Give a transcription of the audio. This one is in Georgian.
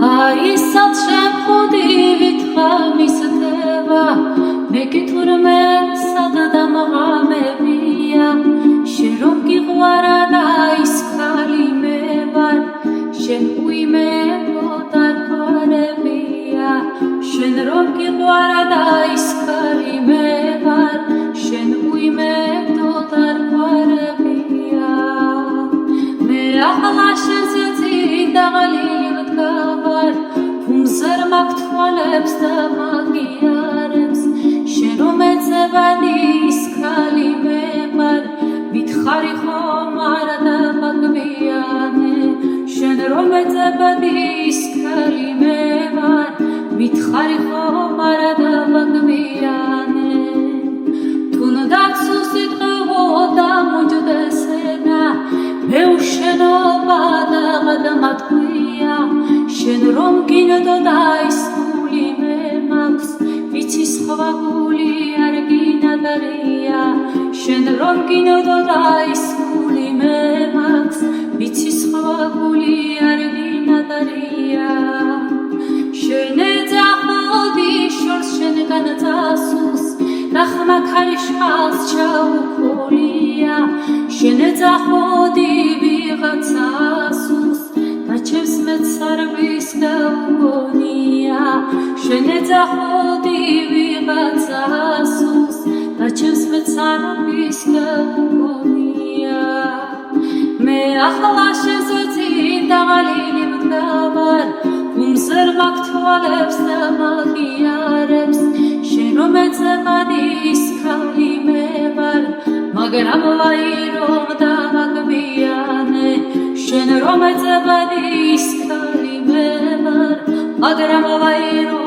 აისაც შემხუდივით ხამისდება მე გითურმე სადდა მაღამებია შენ რომ გიყვარა და ის ქალი მე ვარ შენ უიმედო დარგვარებია შენ რომ გიყვარა და ის ქალი მე ვარ შენ უიმედო დარგვარებია მე ახლა შენზე წინდაღალი ვდგავარ ფუმზერ მაგთვალებს და მაგიარებს შენ რომ ეძებადი ის ქალი მე ვარ მითხარი ხომ არა და მაგვიანე შენ რომ ეძებადი ის ქალი მე ვარ მითხარი ხომ არა და მაგვიანე თუნდაც უსიტყვო და მოჯდესენა მე უშენობა და გადამატყვია შენ რომ გინდო და ის გული მე მაქვს ვიცი სხვა გული არ გინადარია შენ რომ გინდო და ის გული მე მაქვს ვიცი სხვა გული არ გინადარია შენ ეძახოდი შორს შენგან წასულს ნახმა ქარიშხალს ჩაუქოლია შენ ეძახოდი ვიღაცასულს და ჩემს მეც არ ვისგავგონია შენ ეძახოდი ვიღაცასულს და ჩემს მეც არ ვისგავგონია მე ახლა შენზე წინდაღალი ვდგავარ ფუმზერ მაგთვალებს და მაგიარებს შენ რომ ეძებადი ის ქალი მე ვარ მაგრამ ვაირო და მაგვიანე შენ რომ ეძებადი ის ქალი მე ვარ მაგრამ ვაირო